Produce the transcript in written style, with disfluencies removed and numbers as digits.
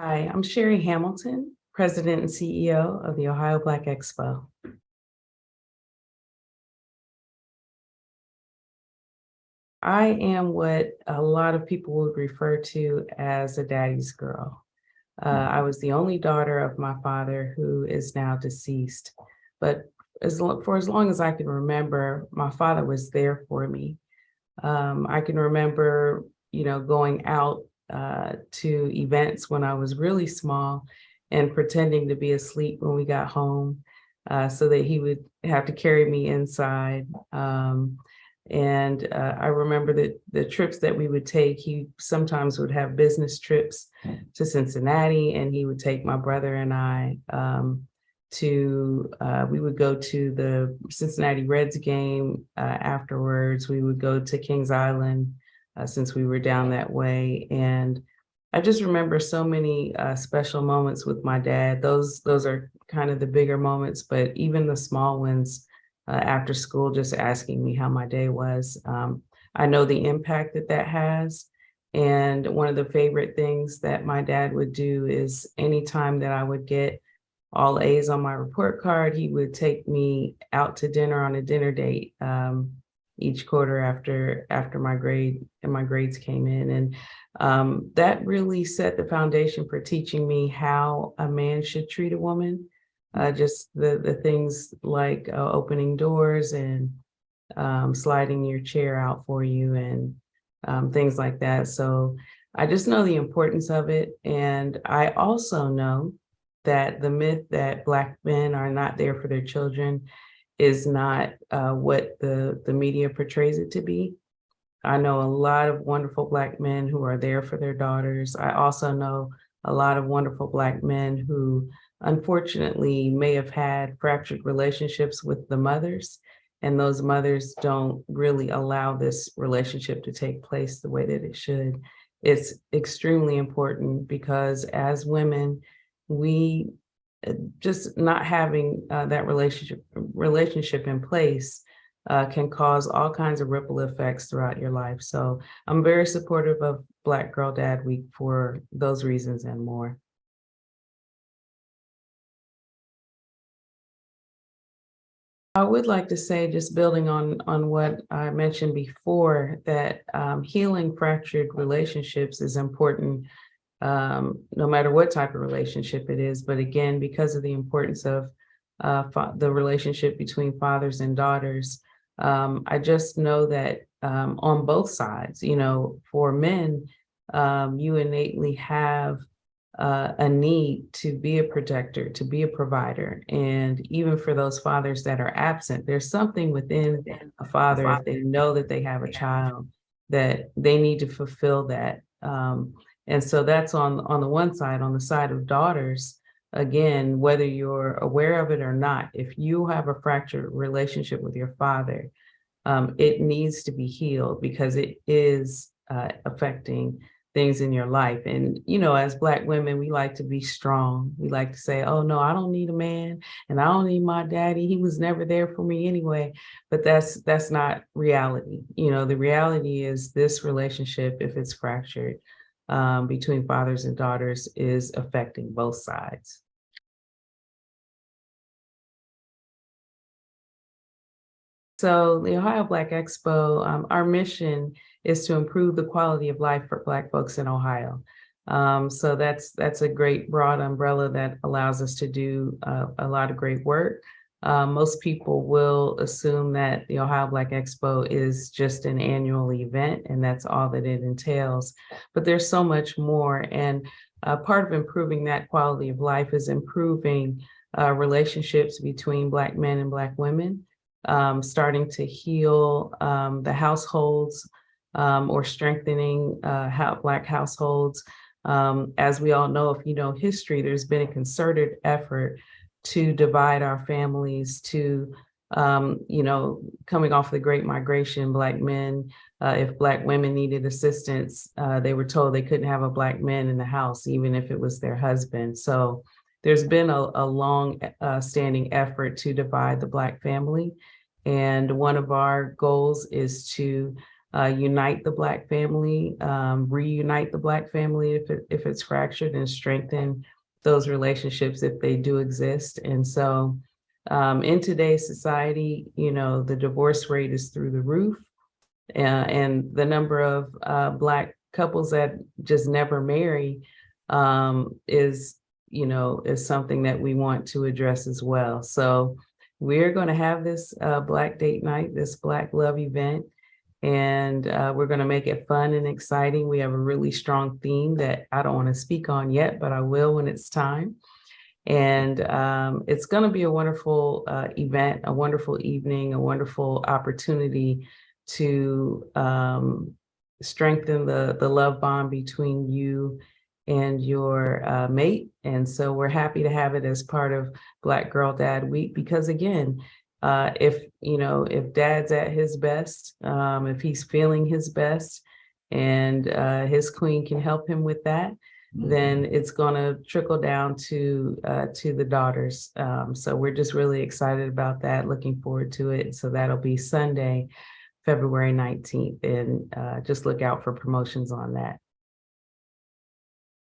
Hi, I'm Sherry Hamilton, President and CEO of the Ohio Black Expo. I am what a lot of people would refer to as a daddy's girl. I was the only daughter of my father, who is now deceased. But for as long as I can remember, my father was there for me. I can remember, going out to events when I was really small and pretending to be asleep when we got home, so that he would have to carry me inside. And I remember that the trips that we would take, he sometimes would have business trips to Cincinnati, and he would take my brother and I we would go to the Cincinnati Reds game. Afterwards, we would go to Kings Island, since we were down that way. And I just remember so many special moments with my dad. Those are kind of the bigger moments, but even the small ones, after school, just asking me how my day was. I know the impact that that has. And one of the favorite things that my dad would do is anytime that I would get all A's on my report card, he would take me out to dinner on a dinner date, each quarter after my grades came in. And that really set the foundation for teaching me how a man should treat a woman. Just the things like opening doors and sliding your chair out for you, and things like that. So I just know the importance of it. And I also know that the myth that Black men are not there for their children is not what the media portrays it to be. I know a lot of wonderful Black men who are there for their daughters. I also know a lot of wonderful Black men who unfortunately may have had fractured relationships with the mothers, and those mothers don't really allow this relationship to take place the way that it should. It's extremely important because as women, we just not having that relationship in place can cause all kinds of ripple effects throughout your life. So I'm very supportive of Black Girl Dad Week for those reasons and more. I would like to say, just building on what I mentioned before, that healing fractured relationships is important, no matter what type of relationship it is. But again, because of the importance of the relationship between fathers and daughters, I just know that on both sides, for men, you innately have a need to be a protector, to be a provider. And even for those fathers that are absent, there's something within a father, if they know that they have a child, that they need to fulfill that. And so that's on the one side. On the side of daughters, again, whether you're aware of it or not, if you have a fractured relationship with your father, it needs to be healed because it is affecting things in your life. And, as Black women, we like to be strong. We like to say, oh, no, I don't need a man and I don't need my daddy. He was never there for me anyway. But that's not reality. The reality is this relationship, if it's fractured between fathers and daughters, is affecting both sides. So the Ohio Black Expo, our mission is to improve the quality of life for Black folks in Ohio. So that's a great broad umbrella that allows us to do a lot of great work. Most people will assume that the Ohio Black Expo is just an annual event, and that's all that it entails. But there's so much more, and part of improving that quality of life is improving relationships between Black men and Black women, starting to heal the households, or strengthening Black households. As we all know, if you know history, there's been a concerted effort to divide our families, to coming off the Great Migration. Black men, if Black women needed assistance, they were told they couldn't have a Black man in the house, even if it was their husband. So there's been a long standing effort to divide the Black family. And one of our goals is to unite the Black family, reunite the Black family if it's fractured, and strengthen those relationships if they do exist. And so in today's society, the divorce rate is through the roof, and the number of Black couples that just never marry is something that we want to address as well. So we're going to have this Black date night, this Black love event, and we're going to make it fun and exciting. We have a really strong theme that I don't want to speak on yet, but I will when it's time. And it's going to be a wonderful event, a wonderful evening, a wonderful opportunity to strengthen the love bond between you and your mate. And so we're happy to have it as part of Black Girl Dad Week, because again, if dad's at his best, if he's feeling his best, and his queen can help him with that, then it's going to trickle down to the daughters. So we're just really excited about that, looking forward to it. So that'll be Sunday, February 19th, and just look out for promotions on that.